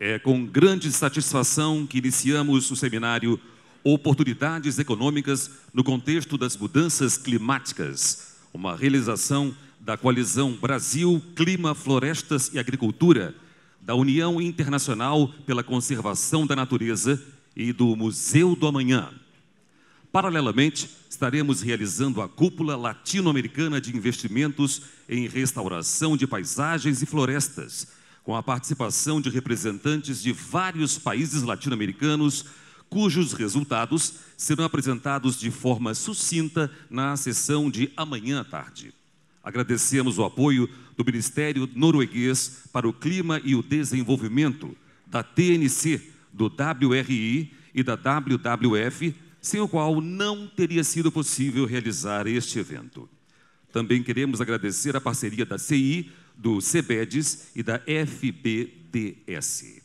É com grande satisfação que iniciamos o seminário Oportunidades Econômicas no Contexto das Mudanças Climáticas, uma realização da Coalizão Brasil, Clima, Florestas e Agricultura, da União Internacional pela Conservação da Natureza e do Museu do Amanhã. Paralelamente, estaremos realizando a Cúpula Latino-Americana de Investimentos em Restauração de Paisagens e Florestas, com a participação de representantes de vários países latino-americanos, cujos resultados serão apresentados de forma sucinta na sessão de amanhã à tarde. Agradecemos o apoio do Ministério Norueguês para o Clima e o Desenvolvimento, da TNC, do WRI e da WWF, sem o qual não teria sido possível realizar este evento. Também queremos agradecer a parceria da CI, do CBEDES e da FBDS.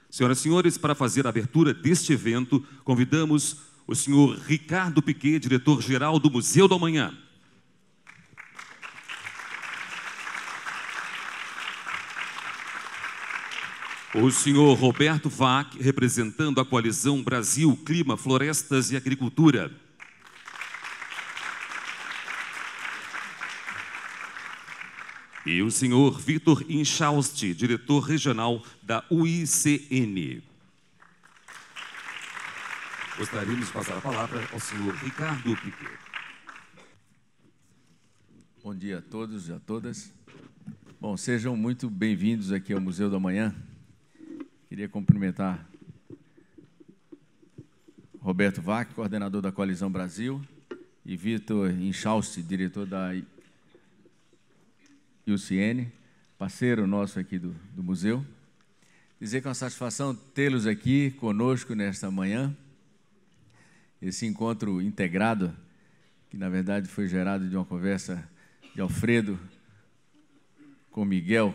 Senhoras e senhores, para fazer a abertura deste evento, convidamos o senhor Ricardo Piquet, diretor-geral do Museu do Amanhã. O senhor Roberto Vac, representando a Coalizão Brasil, Clima, Florestas e Agricultura. E o senhor Vitor Inchausti, diretor regional da UICN. Gostaríamos de passar a palavra ao senhor Ricardo Piquet. Bom dia a todos e a todas. Bom, sejam muito bem-vindos aqui ao Museu do Amanhã. Queria cumprimentar Roberto Vac, coordenador da Coalizão Brasil, e Vitor Inchausti, diretor da UCN, parceiro nosso aqui do museu. Dizer que é uma satisfação tê-los aqui conosco nesta manhã. Esse encontro integrado, que na verdade foi gerado de uma conversa de Alfredo com Miguel,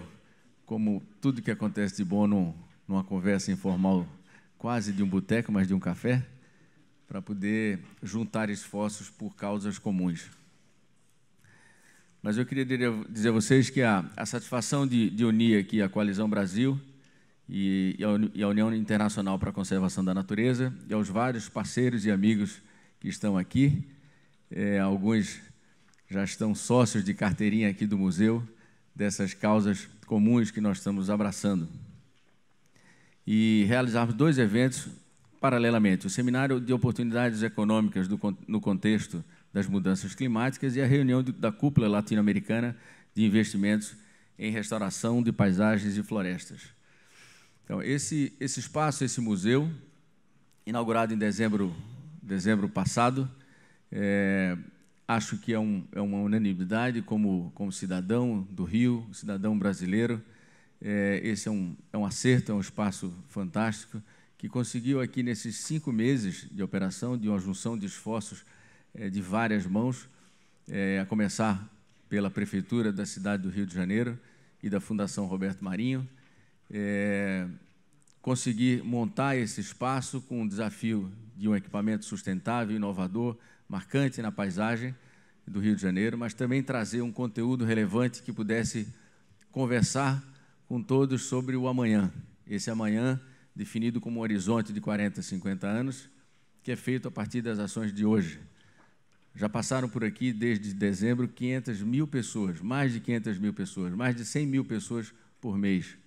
como tudo que acontece de bom numa conversa informal, quase de um boteco, mas de um café, para poder juntar esforços por causas comuns. Mas eu queria dizer a vocês que a satisfação de unir aqui a Coalizão Brasil e a União Internacional para a Conservação da Natureza e aos vários parceiros e amigos que estão aqui, alguns já estão sócios de carteirinha aqui do museu, dessas causas comuns que nós estamos abraçando. E realizarmos dois eventos paralelamente, o Seminário de Oportunidades Econômicas no Contexto das Mudanças Climáticas e a reunião da Cúpula Latino-Americana de Investimentos em Restauração de Paisagens e Florestas. Então, esse espaço, esse museu, inaugurado em dezembro passado, acho que é uma unanimidade como cidadão do Rio, cidadão brasileiro. Esse é um acerto, é um espaço fantástico, que conseguiu aqui nesses 5 meses de operação, de uma junção de esforços de várias mãos, a começar pela Prefeitura da cidade do Rio de Janeiro e da Fundação Roberto Marinho, conseguir montar esse espaço com o desafio de um equipamento sustentável, inovador, marcante na paisagem do Rio de Janeiro, mas também trazer um conteúdo relevante que pudesse conversar com todos sobre o amanhã. Esse amanhã definido como um horizonte de 40, 50 anos, que é feito a partir das ações de hoje. Já passaram por aqui, desde dezembro, 500 mil pessoas, mais de 500 mil pessoas, mais de 100 mil pessoas por mês.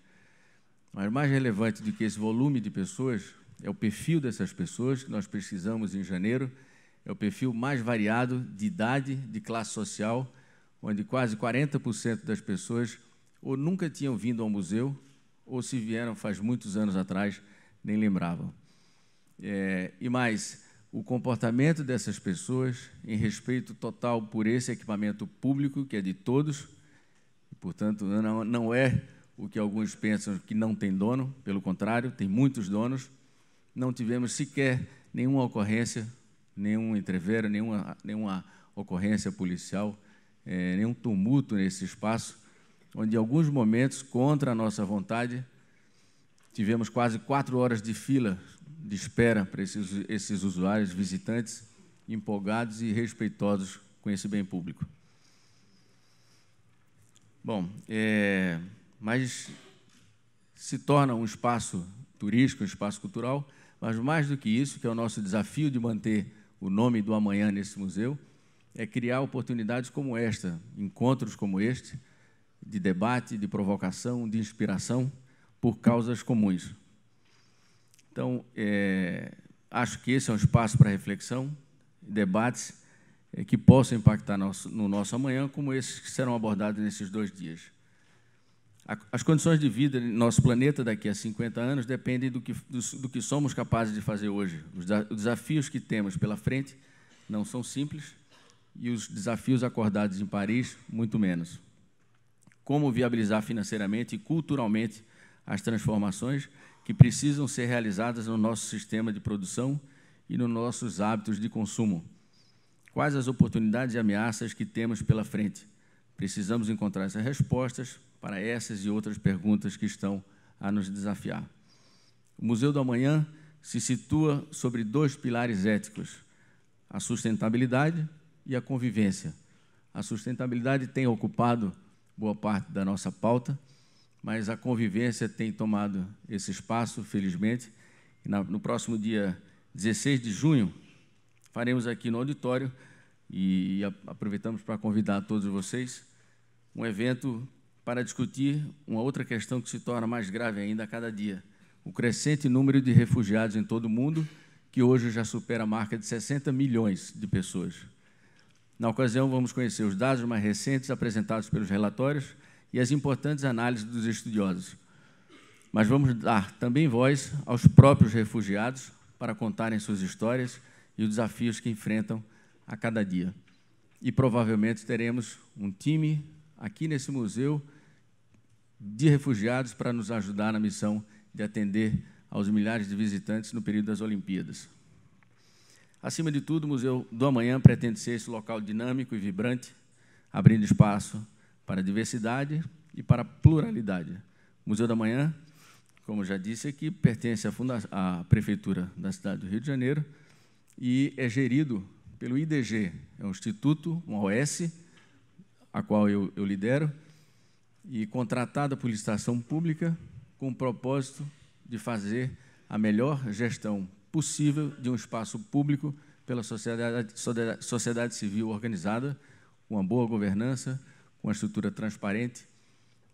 Mas mais relevante do que esse volume de pessoas é o perfil dessas pessoas, que nós pesquisamos em janeiro, é o perfil mais variado de idade, de classe social, onde quase 40% das pessoas ou nunca tinham vindo ao museu, ou se vieram faz muitos anos atrás, nem lembravam. E mais, o comportamento dessas pessoas em respeito total por esse equipamento público, que é de todos, e, portanto, não é o que alguns pensam que não tem dono, pelo contrário, tem muitos donos. Não tivemos sequer nenhuma ocorrência, nenhum entrevero, nenhuma ocorrência policial, nenhum tumulto nesse espaço, onde, em alguns momentos, contra a nossa vontade, tivemos quase 4 horas de fila de espera para esses usuários, visitantes, empolgados e respeitosos com esse bem público. Bom, mas se torna um espaço turístico, um espaço cultural, mas mais do que isso, que é o nosso desafio de manter o nome do amanhã nesse museu, é criar oportunidades como esta, encontros como este, de debate, de provocação, de inspiração, por causas comuns. Então, acho que esse é um espaço para reflexão, debates que possam impactar no nosso amanhã, como esses que serão abordados nesses 2 dias. As condições de vida no nosso planeta daqui a 50 anos dependem do que somos capazes de fazer hoje. Os desafios que temos pela frente não são simples e os desafios acordados em Paris, muito menos. Como viabilizar financeiramente e culturalmente as transformações que precisam ser realizadas no nosso sistema de produção e nos nossos hábitos de consumo. Quais as oportunidades e ameaças que temos pela frente? Precisamos encontrar essas respostas para essas e outras perguntas que estão a nos desafiar. O Museu do Amanhã se situa sobre 2 pilares éticos, a sustentabilidade e a convivência. A sustentabilidade tem ocupado boa parte da nossa pauta, mas a convivência tem tomado esse espaço, felizmente. E no próximo dia 16 de junho, faremos aqui no auditório, e aproveitamos para convidar todos vocês, um evento para discutir uma outra questão que se torna mais grave ainda a cada dia, o crescente número de refugiados em todo o mundo, que hoje já supera a marca de 60 milhões de pessoas. Na ocasião, vamos conhecer os dados mais recentes apresentados pelos relatórios e as importantes análises dos estudiosos. Mas vamos dar também voz aos próprios refugiados para contarem suas histórias e os desafios que enfrentam a cada dia. E provavelmente teremos um time aqui nesse museu de refugiados para nos ajudar na missão de atender aos milhares de visitantes no período das Olimpíadas. Acima de tudo, o Museu do Amanhã pretende ser esse local dinâmico e vibrante, abrindo espaço para a diversidade e para a pluralidade. O Museu do Amanhã, como já disse aqui, pertence à Prefeitura da cidade do Rio de Janeiro e é gerido pelo IDG, é um instituto, uma OS, a qual eu lidero, e contratada por licitação pública com o propósito de fazer a melhor gestão possível de um espaço público pela sociedade civil organizada, com uma boa governança, com uma estrutura transparente,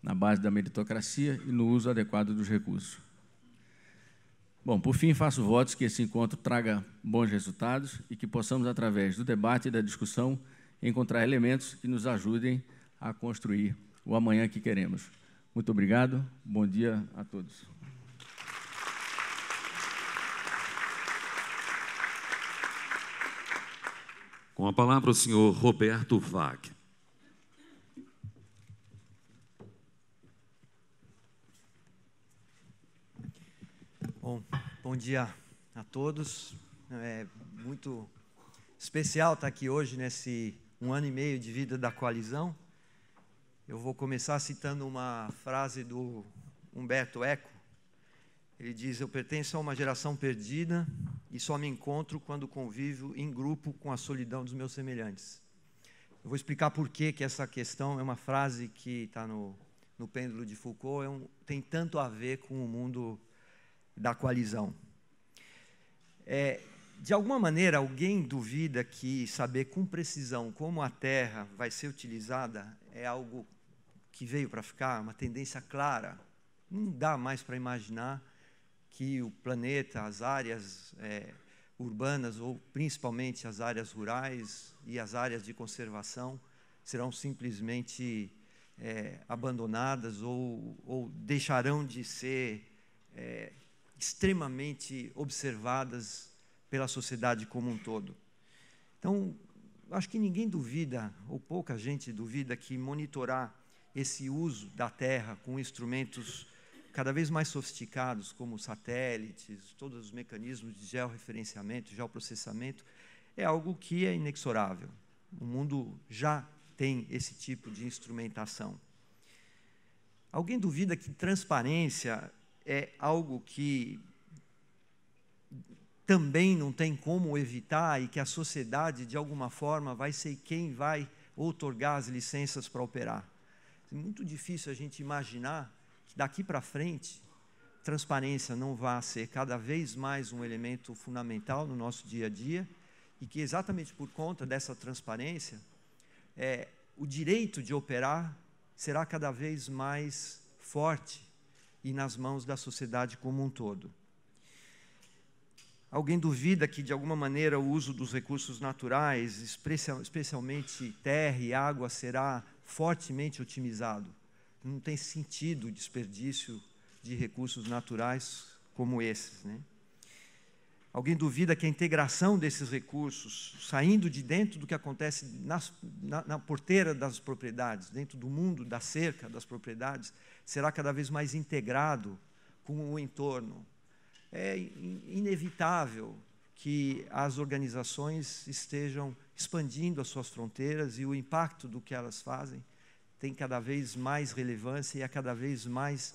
na base da meritocracia e no uso adequado dos recursos. Bom, por fim, faço votos que esse encontro traga bons resultados e que possamos, através do debate e da discussão, encontrar elementos que nos ajudem a construir o amanhã que queremos. Muito obrigado, bom dia a todos. Com a palavra o senhor Roberto Wag. Bom dia a todos. É muito especial estar aqui hoje nesse 1 ano e meio de vida da coalizão. Eu vou começar citando uma frase do Humberto Eco. Ele diz: eu pertenço a uma geração perdida e só me encontro quando convivo em grupo com a solidão dos meus semelhantes. Eu vou explicar por que essa questão é uma frase que está no pêndulo de Foucault, tem tanto a ver com o mundo da coalizão. De alguma maneira, alguém duvida que saber com precisão como a Terra vai ser utilizada é algo que veio para ficar, uma tendência clara. Não dá mais para imaginar que o planeta, as áreas urbanas, ou principalmente as áreas rurais e as áreas de conservação, serão simplesmente abandonadas ou deixarão de ser extremamente observadas pela sociedade como um todo. Então, acho que ninguém duvida, ou pouca gente duvida, que monitorar esse uso da Terra com instrumentos cada vez mais sofisticados, como satélites, todos os mecanismos de georreferenciamento, geoprocessamento, é algo que é inexorável. O mundo já tem esse tipo de instrumentação. Alguém duvida que transparência é algo que também não tem como evitar e que a sociedade, de alguma forma, vai ser quem vai outorgar as licenças para operar? É muito difícil a gente imaginar que daqui para frente transparência não vá ser cada vez mais um elemento fundamental no nosso dia a dia e que, exatamente por conta dessa transparência, o direito de operar será cada vez mais forte e nas mãos da sociedade como um todo. Alguém duvida que, de alguma maneira, o uso dos recursos naturais, especialmente terra e água, será fortemente otimizado? Não tem sentido o desperdício de recursos naturais como esses, né? Alguém duvida que a integração desses recursos, saindo de dentro do que acontece na porteira das propriedades, dentro do mundo da cerca das propriedades, será cada vez mais integrado com o entorno? É inevitável que as organizações estejam expandindo as suas fronteiras e o impacto do que elas fazem tem cada vez mais relevância e é cada vez mais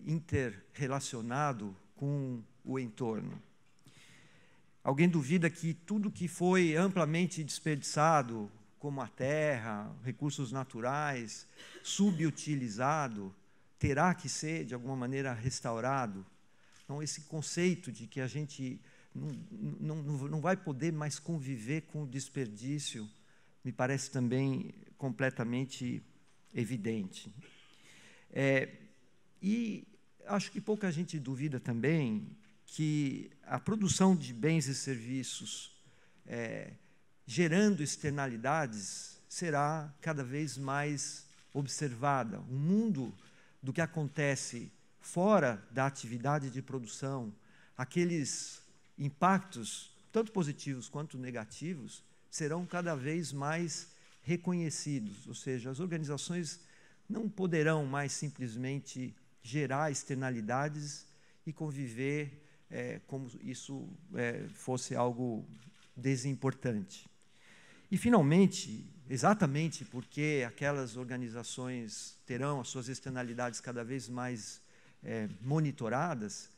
interrelacionado com o entorno. Alguém duvida que tudo que foi amplamente desperdiçado, como a terra, recursos naturais, subutilizado, terá que ser, de alguma maneira, restaurado? Então, esse conceito de que a gente não vai poder mais conviver com o desperdício, me parece também completamente evidente. E acho que pouca gente duvida também que a produção de bens e serviços gerando externalidades será cada vez mais observada. O mundo do que acontece fora da atividade de produção, aqueles impactos, tanto positivos quanto negativos, serão cada vez mais reconhecidos. Ou seja, as organizações não poderão mais simplesmente gerar externalidades e conviver como isso fosse algo desimportante. E, finalmente, exatamente porque aquelas organizações terão as suas externalidades cada vez mais monitoradas,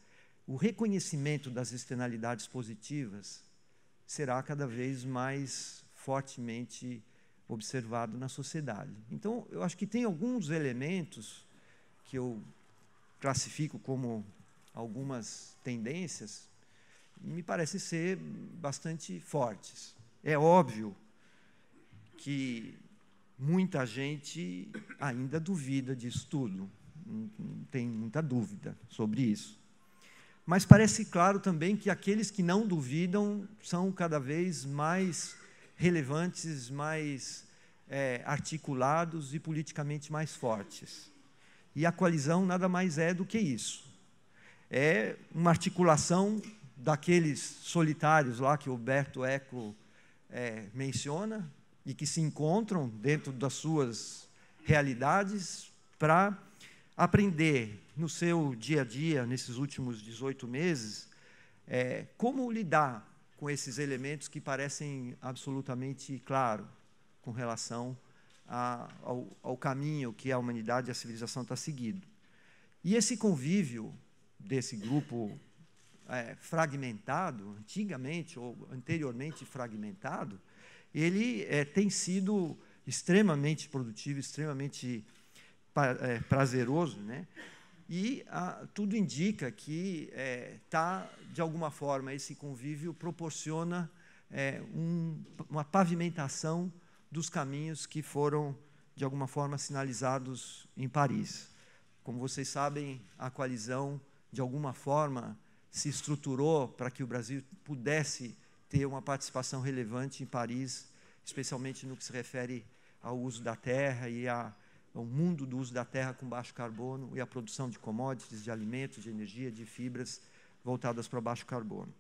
o reconhecimento das externalidades positivas será cada vez mais fortemente observado na sociedade. Então, eu acho que tem alguns elementos que eu classifico como algumas tendências, me parece ser bastante fortes. É óbvio que muita gente ainda duvida disso tudo, não tem muita dúvida sobre isso. Mas parece claro também que aqueles que não duvidam são cada vez mais relevantes, mais articulados e politicamente mais fortes. E a coalizão nada mais é do que isso. É uma articulação daqueles solitários lá que o Humberto Eco menciona e que se encontram dentro das suas realidades para aprender no seu dia a dia, nesses últimos 18 meses, como lidar com esses elementos que parecem absolutamente claros com relação ao caminho que a humanidade e a civilização está seguindo. E esse convívio desse grupo fragmentado, antigamente ou anteriormente fragmentado, ele tem sido extremamente produtivo, extremamente prazeroso, né? E tudo indica que de alguma forma, esse convívio proporciona uma pavimentação dos caminhos que foram, de alguma forma, sinalizados em Paris. Como vocês sabem, a coalizão, de alguma forma, se estruturou para que o Brasil pudesse ter uma participação relevante em Paris, especialmente no que se refere ao uso da terra e ao mundo do uso da terra com baixo carbono e a produção de commodities, de alimentos, de energia, de fibras voltadas para baixo carbono.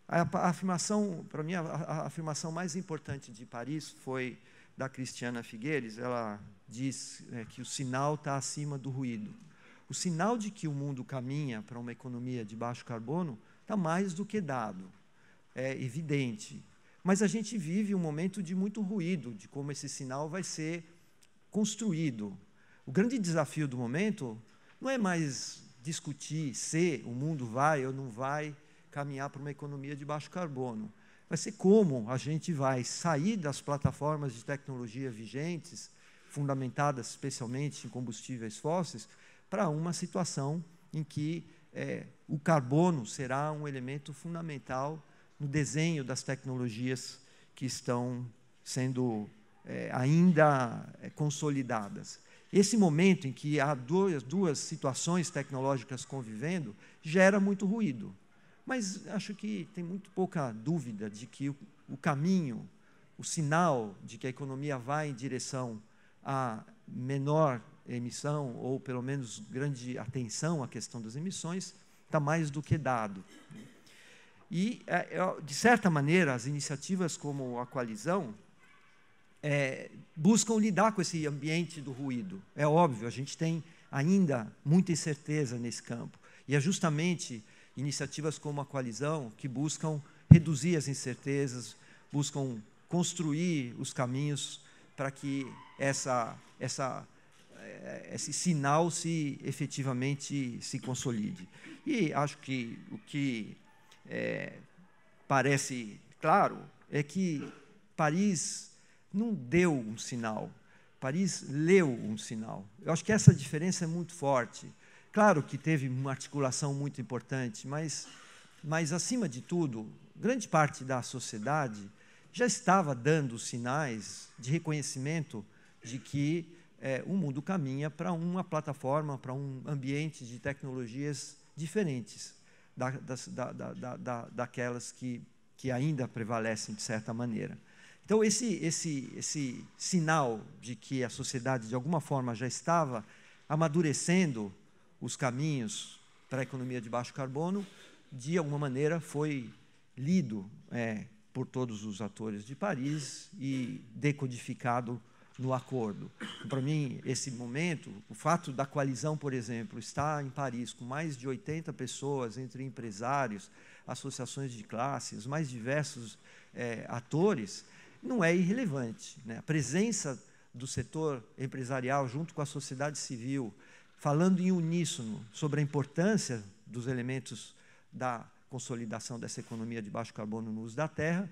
A afirmação, para mim, a afirmação mais importante de Paris foi da Cristiana Figueires. Ela diz que o sinal está acima do ruído. O sinal de que o mundo caminha para uma economia de baixo carbono está mais do que dado, é evidente. Mas a gente vive um momento de muito ruído, de como esse sinal vai ser construído. O grande desafio do momento não é mais discutir se o mundo vai ou não vai caminhar para uma economia de baixo carbono. Vai ser como a gente vai sair das plataformas de tecnologia vigentes, fundamentadas especialmente em combustíveis fósseis, para uma situação em que o carbono será um elemento fundamental no desenho das tecnologias que estão sendo ainda consolidadas. Esse momento em que há duas situações tecnológicas convivendo gera muito ruído, mas acho que tem muito pouca dúvida de que o caminho, o sinal de que a economia vai em direção a menor emissão, ou pelo menos grande atenção à questão das emissões, está mais do que dado. E, de certa maneira, as iniciativas como a Coalizão buscam lidar com esse ambiente do ruído. É óbvio, a gente tem ainda muita incerteza nesse campo, e é justamente iniciativas como a Coalizão que buscam reduzir as incertezas, buscam construir os caminhos para que esse sinal efetivamente se consolide. E acho que o que parece claro é que Paris não deu um sinal, Paris leu um sinal. Eu acho que essa diferença é muito forte. Claro que teve uma articulação muito importante, mas acima de tudo, grande parte da sociedade já estava dando sinais de reconhecimento de que o mundo caminha para uma plataforma, para um ambiente de tecnologias diferentes daquelas que ainda prevalecem de certa maneira. Então, esse sinal de que a sociedade, de alguma forma, já estava amadurecendo os caminhos para a economia de baixo carbono, de alguma maneira foi lido por todos os atores de Paris e decodificado no acordo. Para mim, esse momento, o fato da Coalizão, por exemplo, estar em Paris com mais de 80 pessoas, entre empresários, associações de classe, os mais diversos atores, não é irrelevante, né? A presença do setor empresarial junto com a sociedade civil, falando em uníssono sobre a importância dos elementos da consolidação dessa economia de baixo carbono no uso da terra,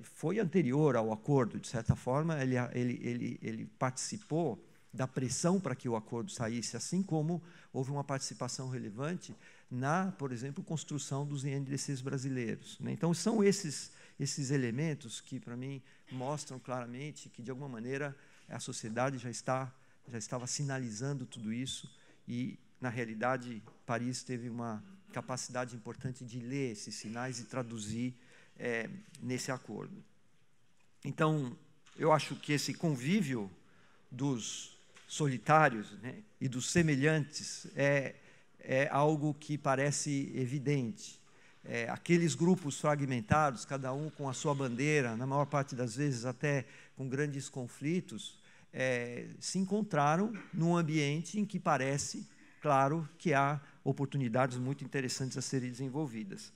foi anterior ao acordo, de certa forma. Ele participou da pressão para que o acordo saísse, assim como houve uma participação relevante na, por exemplo, construção dos INDCs brasileiros, né? Então, são esses elementos que, para mim, mostram claramente que, de alguma maneira, a sociedade já estava sinalizando tudo isso e, na realidade, Paris teve uma capacidade importante de ler esses sinais e traduzir nesse acordo. Então, eu acho que esse convívio dos solitários, né, e dos semelhantes é algo que parece evidente. Aqueles grupos fragmentados, cada um com a sua bandeira, na maior parte das vezes até com grandes conflitos, se encontraram num ambiente em que parece, claro, que há oportunidades muito interessantes a serem desenvolvidas.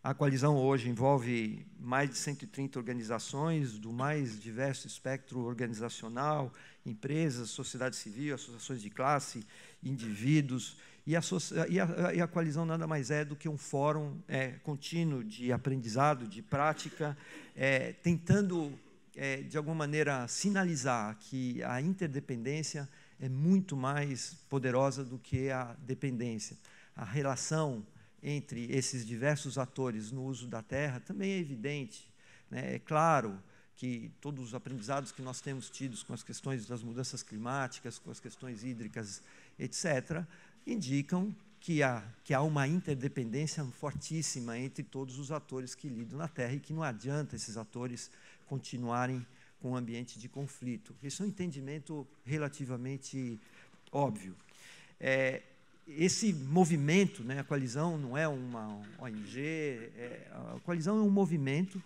A Coalizão hoje envolve mais de 130 organizações do mais diverso espectro organizacional, empresas, sociedade civil, associações de classe, indivíduos, e a Coalizão nada mais é do que um fórum contínuo de aprendizado, de prática, tentando, de alguma maneira, sinalizar que a interdependência é muito mais poderosa do que a dependência. A relação entre esses diversos atores no uso da terra também é evidente, né? É claro que todos os aprendizados que nós temos tidos com as questões das mudanças climáticas, com as questões hídricas, etc., indicam que há uma interdependência fortíssima entre todos os atores que lidam na terra e que não adianta esses atores continuarem com um ambiente de conflito. Esse é um entendimento relativamente óbvio. Esse movimento, né, a Coalizão não é uma ONG, a Coalizão é um movimento,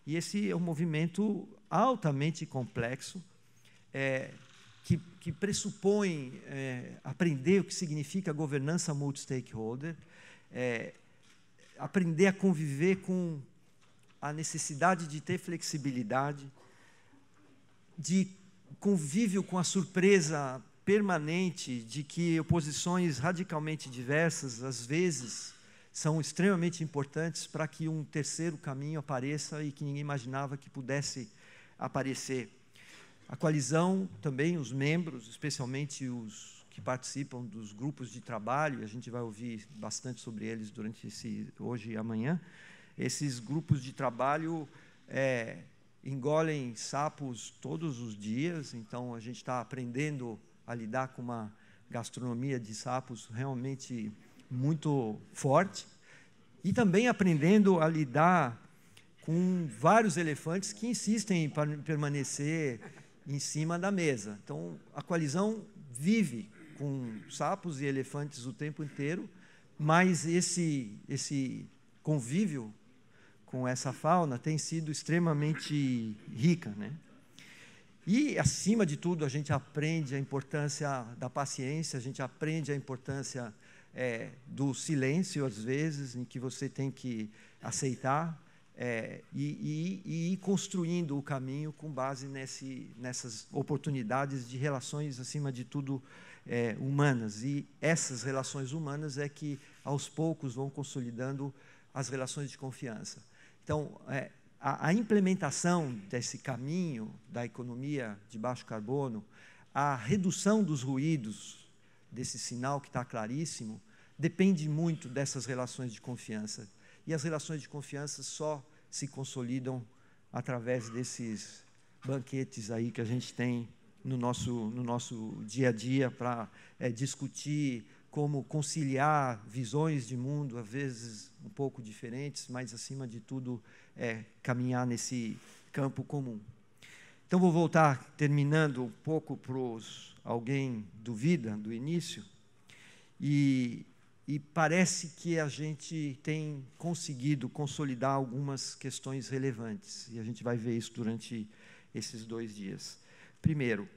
e esse é um movimento altamente complexo, que pressupõe aprender o que significa governança multi-stakeholder, aprender a conviver com a necessidade de ter flexibilidade, de convívio com a surpresa permanente de que oposições radicalmente diversas, às vezes, são extremamente importantes para que um terceiro caminho apareça e que ninguém imaginava que pudesse aparecer. A Coalizão, também os membros, especialmente os que que participam dos grupos de trabalho, e a gente vai ouvir bastante sobre eles durante hoje e amanhã. Esses grupos de trabalho engolem sapos todos os dias, então a gente está aprendendo a lidar com uma gastronomia de sapos realmente muito forte, e também aprendendo a lidar com vários elefantes que insistem em permanecer em cima da mesa. Então, a coalizão vive com sapos e elefantes o tempo inteiro, mas esse convívio com essa fauna tem sido extremamente rica, né? E, acima de tudo, a gente aprende a importância da paciência, a gente aprende a importância do silêncio, às vezes, em que você tem que aceitar e ir construindo o caminho com base nessas oportunidades de relações, acima de tudo, humanas. E essas relações humanas é que, aos poucos, vão consolidando as relações de confiança. Então, a implementação desse caminho da economia de baixo carbono, a redução dos ruídos desse sinal que está claríssimo, depende muito dessas relações de confiança. E as relações de confiança só se consolidam através desses banquetes aí que a gente tem no nosso dia a dia para discutir como conciliar visões de mundo, às vezes um pouco diferentes, mas, acima de tudo, caminhar nesse campo comum. Então, vou voltar, terminando um pouco para alguém duvida do início, e parece que a gente tem conseguido consolidar algumas questões relevantes, e a gente vai ver isso durante esses 2 dias. Primeiro,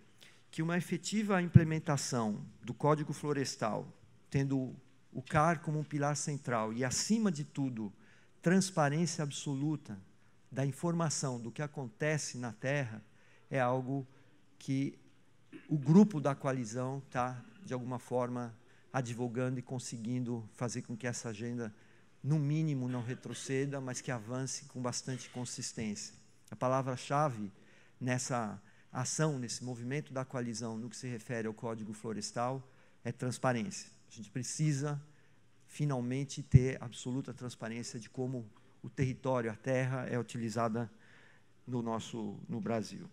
que uma efetiva implementação do Código Florestal, tendo o CAR como um pilar central e, acima de tudo, transparência absoluta da informação do que acontece na Terra, é algo que o grupo da coalizão está, de alguma forma, advogando e conseguindo fazer com que essa agenda, no mínimo, não retroceda, mas que avance com bastante consistência. A palavra-chave nessa ação, nesse movimento da coalizão, no que se refere ao Código Florestal, é transparência. A gente precisa, finalmente, ter absoluta transparência de como o território, a terra, é utilizada no Brasil.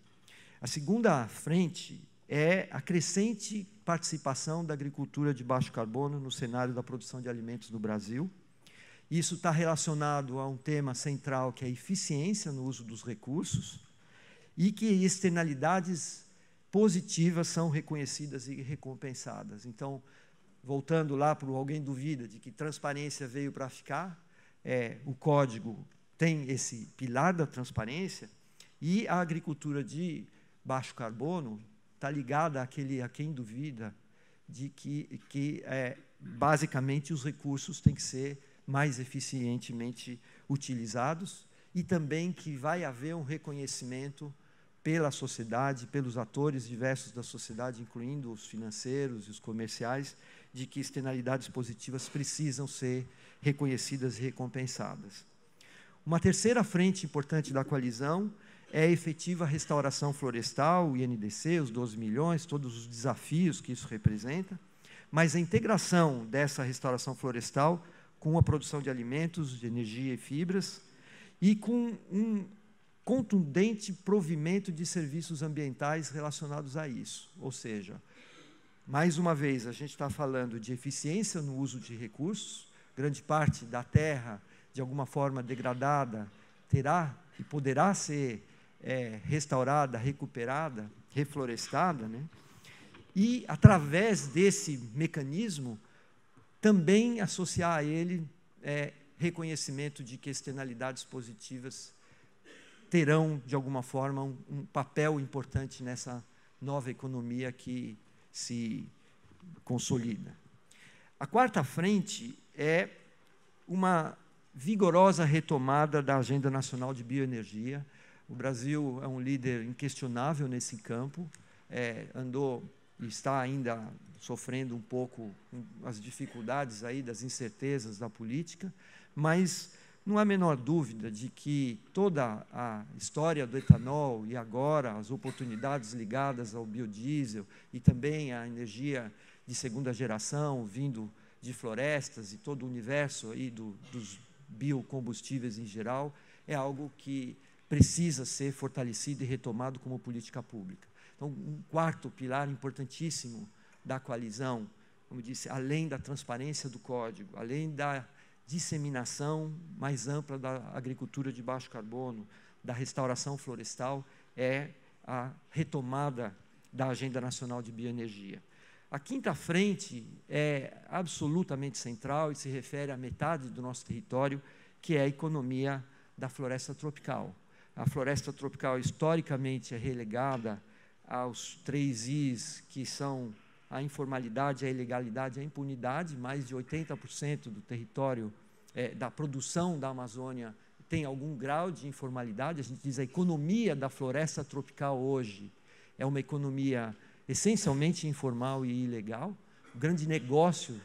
A segunda frente é a crescente participação da agricultura de baixo carbono no cenário da produção de alimentos no Brasil. Isso está relacionado a um tema central, que é a eficiência no uso dos recursos, e que externalidades positivas são reconhecidas e recompensadas. Então, voltando lá para alguém duvida de que transparência veio para ficar, o código tem esse pilar da transparência, e a agricultura de baixo carbono está ligada àquele a quem duvida de que basicamente os recursos têm que ser mais eficientemente utilizados, e também que vai haver um reconhecimento pela sociedade, pelos atores diversos da sociedade, incluindo os financeiros e os comerciais, de que externalidades positivas precisam ser reconhecidas e recompensadas. Uma terceira frente importante da coalizão é a efetiva restauração florestal, o INDC, os 12 milhões, todos os desafios que isso representa, mas a integração dessa restauração florestal com a produção de alimentos, de energia e fibras, e com um contundente provimento de serviços ambientais relacionados a isso. Ou seja, mais uma vez, a gente está falando de eficiência no uso de recursos, grande parte da terra, de alguma forma degradada, terá e poderá ser restaurada, recuperada, reflorestada, né? E, através desse mecanismo, também associar a ele reconhecimento de que externalidades positivas terão, de alguma forma, um papel importante nessa nova economia que se consolida. A quarta frente é uma vigorosa retomada da Agenda Nacional de Bioenergia. O Brasil é um líder inquestionável nesse campo, andou e está ainda sofrendo um pouco as dificuldades aí das incertezas da política, mas não há a menor dúvida de que toda a história do etanol e agora as oportunidades ligadas ao biodiesel e também à energia de segunda geração, vindo de florestas e todo o universo aí dos biocombustíveis em geral, é algo que precisa ser fortalecido e retomado como política pública. Então, um quarto pilar importantíssimo da coalizão, como disse, além da transparência do código, além da disseminação mais ampla da agricultura de baixo carbono, da restauração florestal, é a retomada da Agenda Nacional de Bioenergia. A quinta frente é absolutamente central e se refere à metade do nosso território, que é a economia da floresta tropical. A floresta tropical, historicamente, é relegada aos 3 Is, que são a informalidade, a ilegalidade e a impunidade. Mais de 80% do território da produção da Amazônia tem algum grau de informalidade. A gente diz a economia da floresta tropical hoje é uma economia essencialmente informal e ilegal. O grande negócio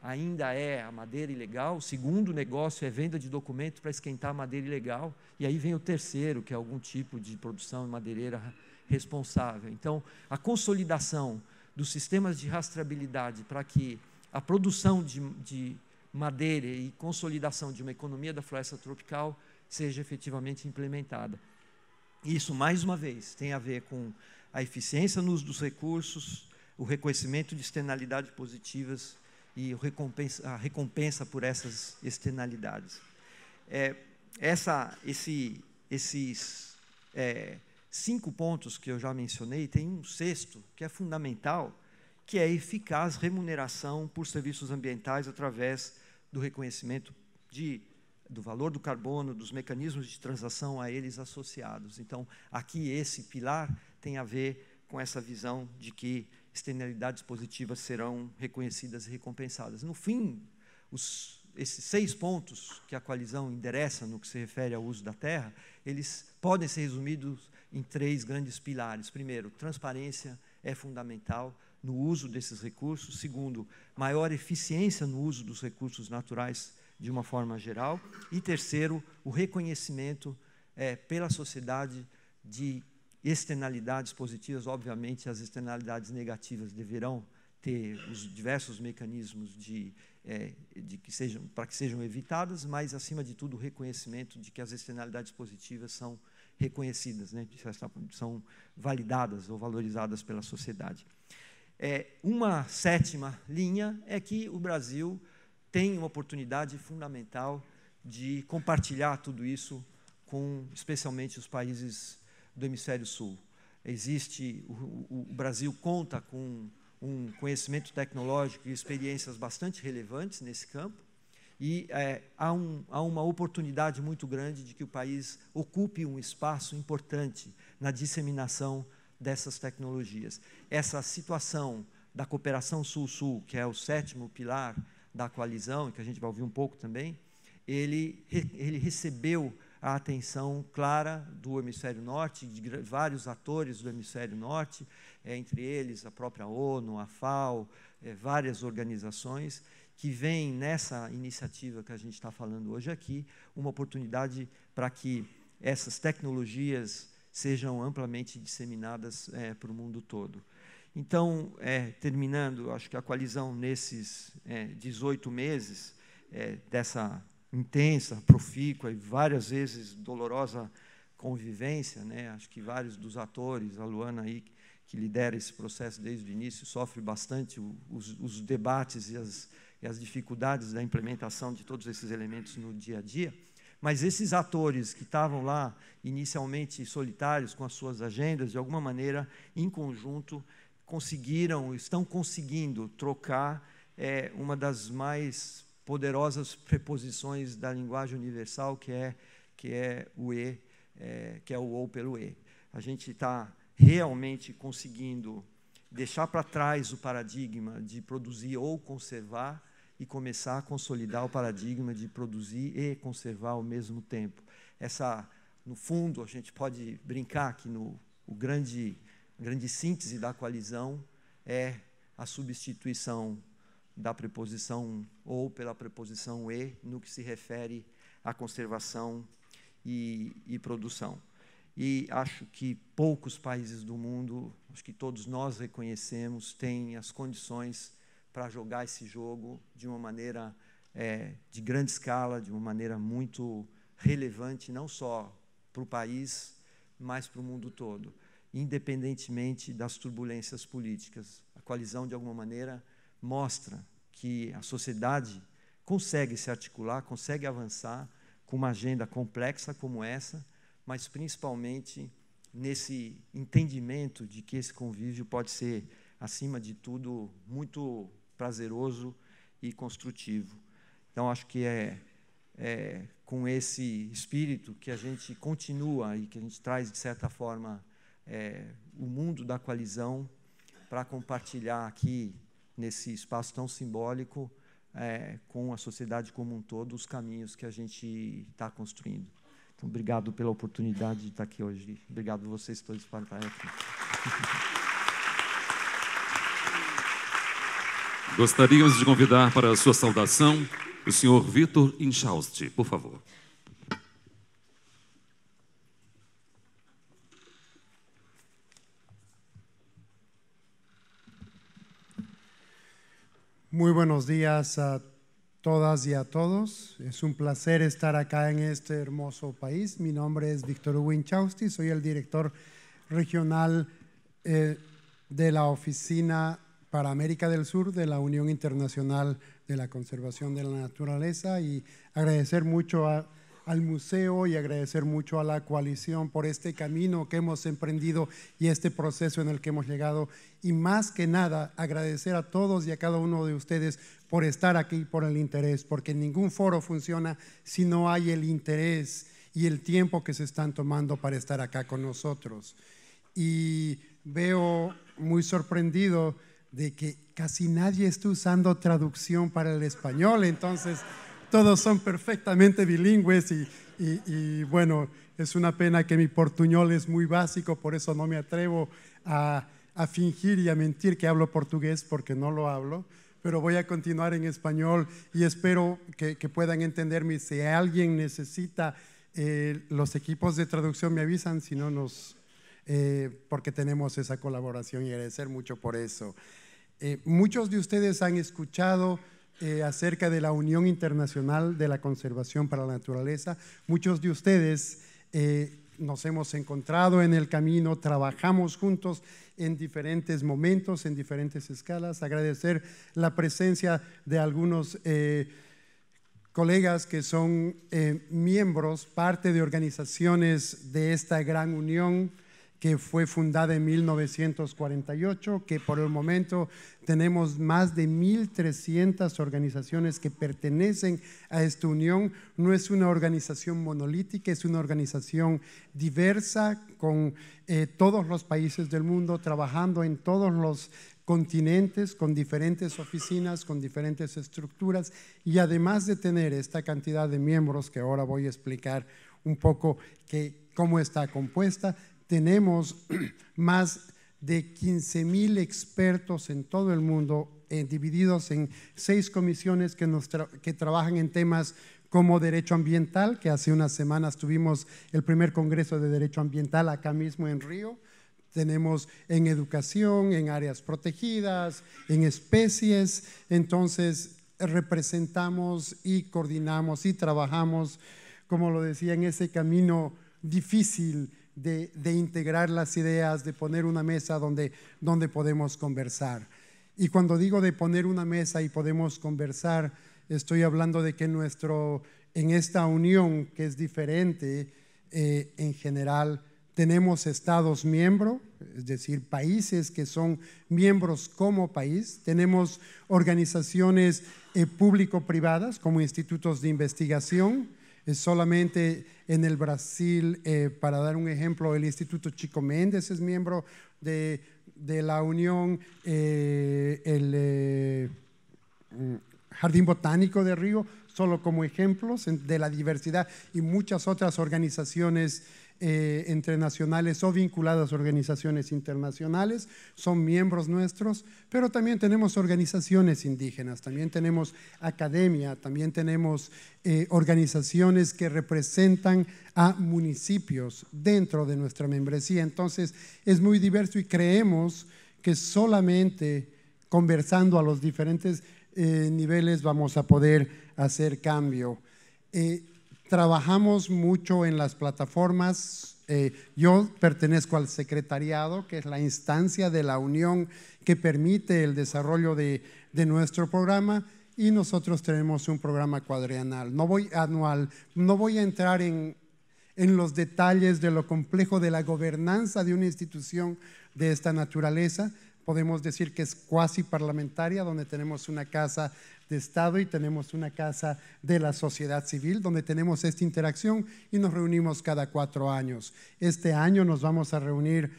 ainda é a madeira ilegal. O segundo negócio é venda de documento para esquentar a madeira ilegal. E aí vem o terceiro, que é algum tipo de produção madeireira responsável. Então, a consolidação dos sistemas de rastreabilidade para que a produção de madeira e consolidação de uma economia da floresta tropical seja efetivamente implementada. Isso, mais uma vez, tem a ver com a eficiência no uso dos recursos, o reconhecimento de externalidades positivas e a recompensa por essas externalidades. Esses 5 pontos que eu já mencionei, tem um sexto que é fundamental, que é a eficaz remuneração por serviços ambientais através do reconhecimento do valor do carbono, dos mecanismos de transação a eles associados. Então, aqui esse pilar tem a ver com essa visão de que externalidades positivas serão reconhecidas e recompensadas. No fim, esses 6 pontos que a coalizão endereça no que se refere ao uso da terra, eles podem ser resumidos em 3 grandes pilares. Primeiro, transparência é fundamental no uso desses recursos. Segundo, maior eficiência no uso dos recursos naturais de uma forma geral. E terceiro, o reconhecimento pela sociedade de externalidades positivas. Obviamente, as externalidades negativas deverão ter os diversos mecanismos para que sejam evitadas, mas, acima de tudo, o reconhecimento de que as externalidades positivas são reconhecidas, né, são validadas ou valorizadas pela sociedade. Uma 7ª linha é que o Brasil tem uma oportunidade fundamental de compartilhar tudo isso com, especialmente, os países do Hemisfério Sul. O Brasil conta com um conhecimento tecnológico e experiências bastante relevantes nesse campo, e há uma oportunidade muito grande de que o país ocupe um espaço importante na disseminação dessas tecnologias. Essa situação da cooperação Sul-Sul, que é o 7º pilar da coalizão, que a gente vai ouvir um pouco também, ele recebeu a atenção clara do Hemisfério Norte, de vários atores do Hemisfério Norte, entre eles a própria ONU, a FAO, várias organizações, que veem nessa iniciativa que a gente está falando hoje aqui, uma oportunidade para que essas tecnologias sejam amplamente disseminadas para o mundo todo. Então, terminando, acho que a coalizão, nesses 18 meses dessa intensa, profícua e várias vezes dolorosa convivência, né? Acho que vários dos atores, a Luana aí, que lidera esse processo desde o início, sofre bastante os debates e as dificuldades da implementação de todos esses elementos no dia a dia, mas esses atores que estavam lá inicialmente solitários com as suas agendas, de alguma maneira, em conjunto, estão conseguindo trocar uma das mais poderosas preposições da linguagem universal, que é o E, que é o ou pelo E. A gente está realmente conseguindo deixar para trás o paradigma de produzir ou conservar e começar a consolidar o paradigma de produzir e conservar ao mesmo tempo. No fundo, a gente pode brincar que a grande síntese da coalizão é a substituição da preposição ou pela preposição e no que se refere à conservação e produção. e acho que poucos países do mundo, acho que todos nós reconhecemos, têm as condições para jogar esse jogo de uma maneira de grande escala, de uma maneira muito relevante, não só para o país, mas para o mundo todo, independentemente das turbulências políticas. A coalizão, de alguma maneira, mostra que a sociedade consegue se articular, consegue avançar com uma agenda complexa como essa, mas principalmente nesse entendimento de que esse convívio pode ser, acima de tudo, muito prazeroso e construtivo. Então, acho que é com esse espírito que a gente continua e que a gente traz, de certa forma, o mundo da coalizão para compartilhar aqui, nesse espaço tão simbólico, com a sociedade como um todo, os caminhos que a gente está construindo. Então, obrigado pela oportunidade de estar aqui hoje. Obrigado a vocês todos por estarem aqui. Gostaríamos de convidar para a sua saudação o senhor Vítor Inchausti, por favor. Muy buenos días a todas y a todos. Es un placer estar acá en este hermoso país. Mi nombre es Víctor Hugo Inchausti, soy el director regional de la Oficina para América del Sur de la Unión Internacional de la Conservación de la Naturaleza, y agradecer mucho al museo y agradecer mucho a la coalición por este camino que hemos emprendido y este proceso en el que hemos llegado, y más que nada agradecer a todos y a cada uno de ustedes por estar aquí, por el interés, porque ningún foro funciona si no hay el interés y el tiempo que se están tomando para estar acá con nosotros. Y veo muy sorprendido de que casi nadie está usando traducción para el español, entonces todos son perfectamente bilingües y bueno, es una pena que mi portuñol es muy básico, por eso no me atrevo a fingir y a mentir que hablo portugués, porque no lo hablo, pero voy a continuar en español y espero que puedan entenderme. Si alguien necesita los equipos de traducción me avisan, si no porque tenemos esa colaboración, y agradecer mucho por eso. Muchos de ustedes han escuchado acerca de la Unión Internacional de la Conservación para la Naturaleza. Muchos de ustedes nos hemos encontrado en el camino, trabajamos juntos en diferentes momentos, en diferentes escalas. Agradecer la presencia de algunos colegas que son miembros, parte de organizaciones de esta gran unión que fue fundada en 1948, que por el momento tenemos más de 1.300 organizaciones que pertenecen a esta unión. No es una organización monolítica, es una organización diversa con todos los países del mundo, trabajando en todos los continentes, con diferentes oficinas, con diferentes estructuras, y además de tener esta cantidad de miembros, que ahora voy a explicar un poco cómo está compuesta, tenemos más de 15,000 expertos en todo el mundo, divididos en 6 comisiones que trabajan en temas como derecho ambiental, que hace unas semanas tuvimos el primer Congreso de Derecho Ambiental acá mismo en Río. Tenemos en educación, en áreas protegidas, en especies. Entonces representamos y coordinamos y trabajamos, como lo decía, en ese camino difícil de integrar las ideas, de poner una mesa donde podemos conversar. Y cuando digo de poner una mesa y podemos conversar, estoy hablando de que en esta unión, que es diferente en general, tenemos estados miembros, es decir, países que son miembros como país. Tenemos organizaciones público-privadas como institutos de investigación. Solamente en el Brasil, para dar un ejemplo, el Instituto Chico Mendes es miembro de la Unión, Jardín Botánico de Río, solo como ejemplos de la diversidad, y muchas otras organizaciones internacionales o vinculadas a organizaciones internacionales, son miembros nuestros, pero también tenemos organizaciones indígenas, también tenemos academia, también tenemos organizaciones que representan a municipios dentro de nuestra membresía. Entonces es muy diverso y creemos que solamente conversando a los diferentes niveles vamos a poder hacer cambio. Trabajamos mucho en las plataformas. Yo pertenezco al secretariado, que es la instancia de la unión que permite el desarrollo de nuestro programa, y nosotros tenemos un programa cuadrienal, anual. No voy a entrar en los detalles de lo complejo de la gobernanza de una institución de esta naturaleza. Podemos decir que es cuasi parlamentaria, donde tenemos una casa de Estado y tenemos una casa de la sociedad civil, donde tenemos esta interacción y nos reunimos cada 4 años. Este año nos vamos a reunir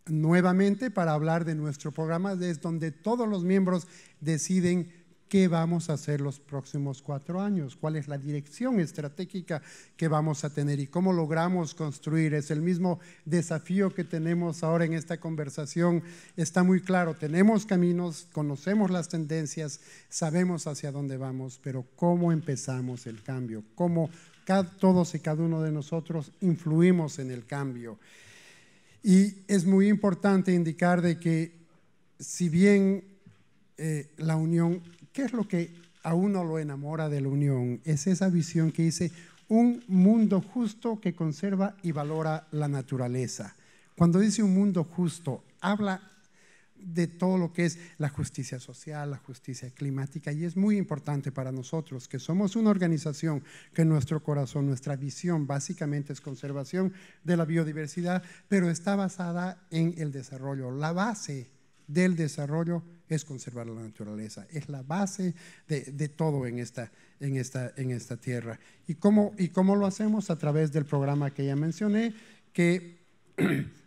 nuevamente para hablar de nuestro programa, es donde todos los miembros deciden qué vamos a hacer los próximos 4 años, cuál es la dirección estratégica que vamos a tener y cómo logramos construir. Es el mismo desafío que tenemos ahora en esta conversación. Está muy claro, tenemos caminos, conocemos las tendencias, sabemos hacia dónde vamos, pero cómo empezamos el cambio, cómo todos y cada uno de nosotros influimos en el cambio. Y es muy importante indicar de que si bien la unión, ¿qué es lo que a uno lo enamora de la unión? Es esa visión que dice un mundo justo que conserva y valora la naturaleza. Cuando dice un mundo justo, habla de todo lo que es la justicia social, la justicia climática, y es muy importante para nosotros que somos una organización que en nuestro corazón, nuestra visión básicamente es conservación de la biodiversidad, pero está basada en el desarrollo. La base del desarrollo es conservar la naturaleza, es la base de todo en esta tierra. ¿Y cómo lo hacemos? A través del programa que ya mencioné, que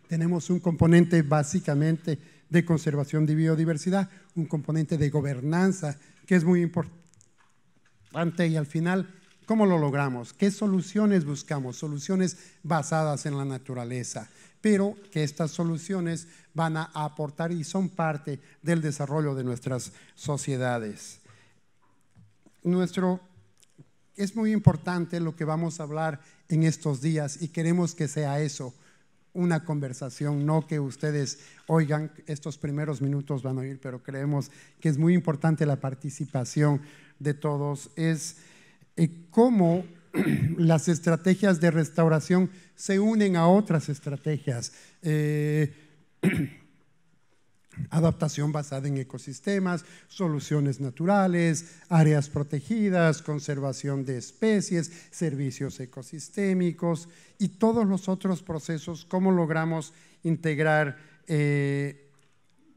tenemos un componente básicamente de conservación de biodiversidad, un componente de gobernanza que es muy importante, y al final, ¿cómo lo logramos? ¿Qué soluciones buscamos? Soluciones basadas en la naturaleza, pero que estas soluciones van a aportar y son parte del desarrollo de nuestras sociedades. Es muy importante lo que vamos a hablar en estos días y queremos que sea eso, una conversación, no que ustedes oigan, estos primeros minutos van a oír, pero creemos que es muy importante la participación de todos. Es cómo las estrategias de restauración se unen a otras estrategias. Adaptación basada en ecosistemas, soluciones naturales, áreas protegidas, conservación de especies, servicios ecosistémicos y todos los otros procesos, cómo logramos integrar en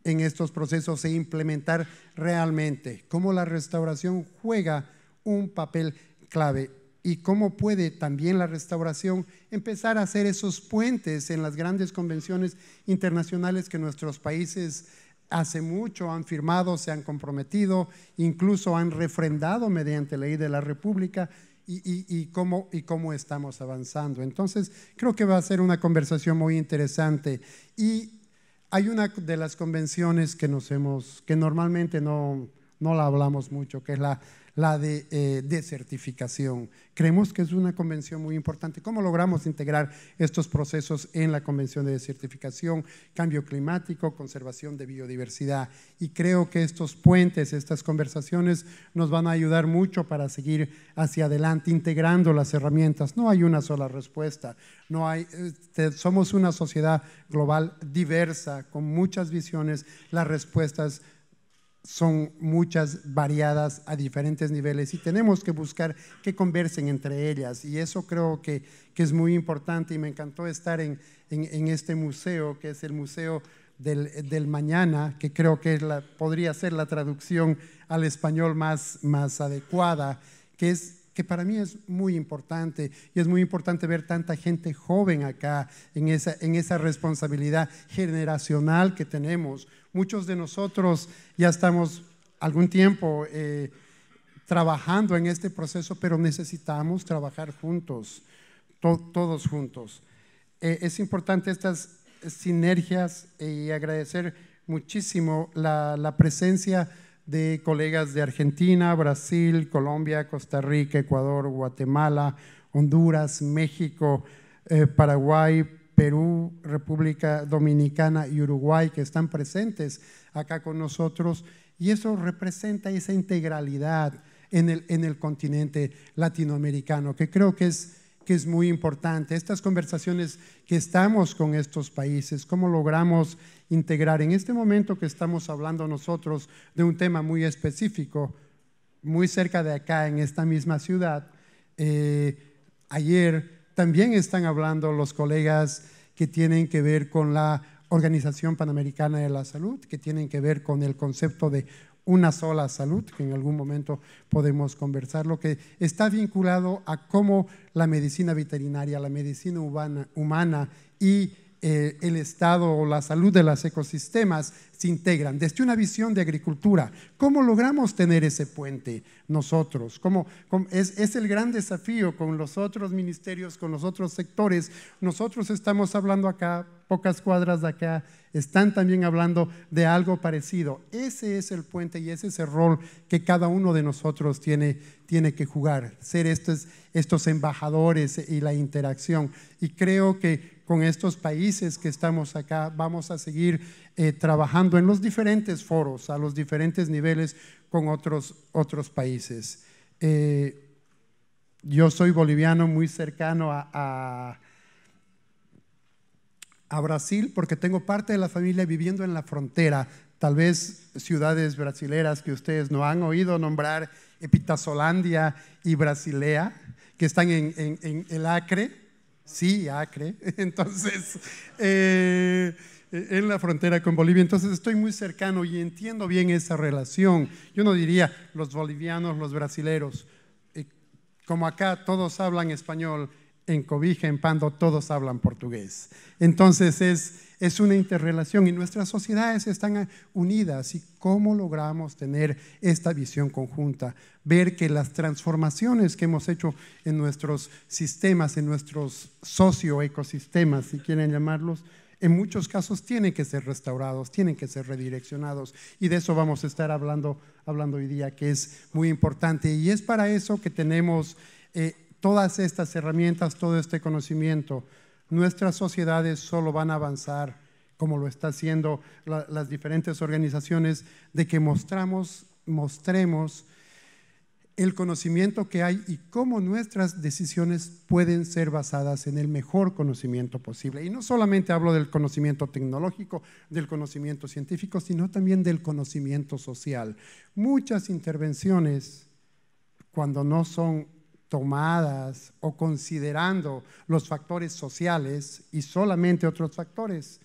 estos procesos e implementar realmente, cómo la restauración juega un papel clave y cómo puede también la restauración empezar a hacer esos puentes en las grandes convenciones internacionales que nuestros países hace mucho han firmado, se han comprometido, incluso han refrendado mediante ley de la República, y cómo estamos avanzando. Entonces creo que va a ser una conversación muy interesante. Y hay una de las convenciones que normalmente no la hablamos mucho, que es la de desertificación. Creemos que es una convención muy importante. ¿Cómo logramos integrar estos procesos en la convención de desertificación, cambio climático, conservación de biodiversidad? Y creo que estos puentes, estas conversaciones nos van a ayudar mucho para seguir hacia adelante, integrando las herramientas. No hay una sola respuesta. Somos una sociedad global diversa, con muchas visiones. Las respuestas son muchas, variadas a diferentes niveles, y tenemos que buscar que conversen entre ellas, y eso creo que es muy importante. Y me encantó estar en este museo, que es el Museo del Mañana, que creo que podría ser la traducción al español más adecuada, que para mí es muy importante, y es muy importante ver tanta gente joven acá en esa responsabilidad generacional que tenemos. Muchos de nosotros ya estamos algún tiempo trabajando en este proceso, pero necesitamos trabajar juntos, todos juntos. Es importante estas sinergias y agradecer muchísimo la presencia de colegas de Argentina, Brasil, Colombia, Costa Rica, Ecuador, Guatemala, Honduras, México, Paraguay, Perú, República Dominicana y Uruguay, que están presentes acá con nosotros, y eso representa esa integralidad en el continente latinoamericano, que creo que es muy importante. Estas conversaciones que estamos con estos países, cómo logramos integrar en este momento que estamos hablando nosotros de un tema muy específico, muy cerca de acá, en esta misma ciudad. Ayer también están hablando los colegas que tienen que ver con la Organización Panamericana de la Salud, que tienen que ver con el concepto de una sola salud, que en algún momento podemos conversar, lo que está vinculado a cómo la medicina veterinaria, la medicina humana y el estado o la salud de los ecosistemas se integran desde una visión de agricultura. ¿Cómo logramos tener ese puente nosotros? Es el gran desafío con los otros ministerios, con los otros sectores. Nosotros estamos hablando acá, pocas cuadras de acá, están también hablando de algo parecido. Ese es el puente y ese es el rol que cada uno de nosotros tiene que jugar, ser estos embajadores y la interacción. Y creo que con estos países que estamos acá vamos a seguir trabajando en los diferentes foros, a los diferentes niveles con otros países. Yo soy boliviano, muy cercano a Brasil, porque tengo parte de la familia viviendo en la frontera, tal vez ciudades brasileras que ustedes no han oído nombrar, Epitazolandia y Brasilea, que están en el Acre. Sí, Acre. Entonces, en la frontera con Bolivia. Entonces estoy muy cercano y entiendo bien esa relación. Yo no diría los bolivianos, los brasileros. Como acá todos hablan español, en Cobija, en Pando, todos hablan portugués. Entonces es una interrelación y nuestras sociedades están unidas. ¿Y cómo logramos tener esta visión conjunta? Ver que las transformaciones que hemos hecho en nuestros sistemas, en nuestros socioecosistemas, si quieren llamarlos, en muchos casos tienen que ser restaurados, tienen que ser redireccionados, y de eso vamos a estar hablando hoy día, que es muy importante. Y es para eso que tenemos todas estas herramientas, todo este conocimiento. Nuestras sociedades solo van a avanzar, como lo está haciendo las diferentes organizaciones, de que mostremos el conocimiento que hay y cómo nuestras decisiones pueden ser basadas en el mejor conocimiento posible. Y no solamente hablo del conocimiento tecnológico, del conocimiento científico, sino también del conocimiento social. Muchas intervenciones, cuando no son tomadas o considerando los factores sociales y solamente otros factores,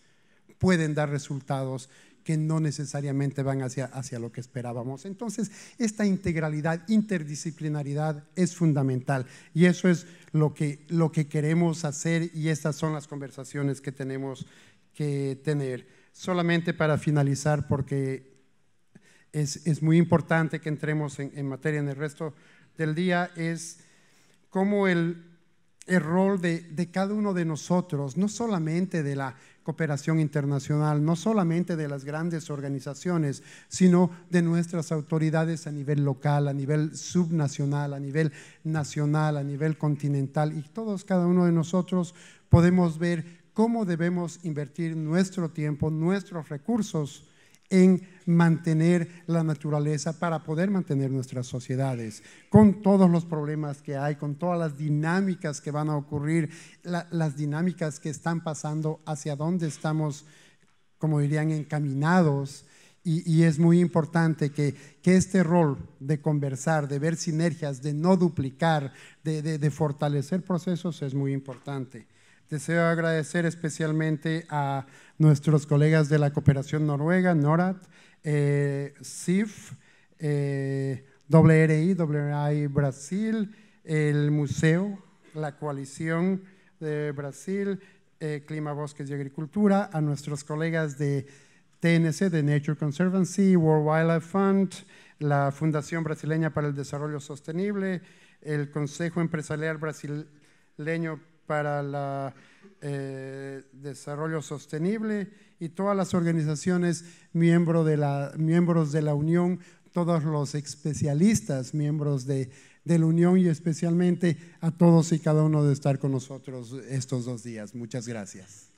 pueden dar resultados que no necesariamente van hacia lo que esperábamos. Entonces, esta integralidad, interdisciplinaridad es fundamental, y eso es lo que queremos hacer, y estas son las conversaciones que tenemos que tener. Solamente para finalizar, porque es muy importante que entremos en materia en el resto del día, es cómo el rol de cada uno de nosotros, no solamente de la cooperación internacional, no solamente de las grandes organizaciones, sino de nuestras autoridades a nivel local, a nivel subnacional, a nivel nacional, a nivel continental, y todos, cada uno de nosotros podemos ver cómo debemos invertir nuestro tiempo, nuestros recursos en mantener la naturaleza para poder mantener nuestras sociedades, con todos los problemas que hay, con todas las dinámicas que van a ocurrir, las dinámicas que están pasando, hacia dónde estamos, como dirían, encaminados. Y es muy importante que este rol de conversar, de ver sinergias, de no duplicar, de fortalecer procesos es muy importante. Deseo agradecer especialmente a nuestros colegas de la cooperación noruega, NORAD, CIF, WRI Brasil, el Museo, la Coalición de Brasil, Clima, Bosques y Agricultura, a nuestros colegas de TNC, de Nature Conservancy, World Wildlife Fund, la Fundación Brasileña para el Desarrollo Sostenible, el Consejo Empresarial Brasileño para el Desarrollo Sostenible y todas las organizaciones miembros de la Unión, todos los especialistas miembros de la Unión y especialmente a todos y cada uno de estar con nosotros estos 2 días. Muchas gracias.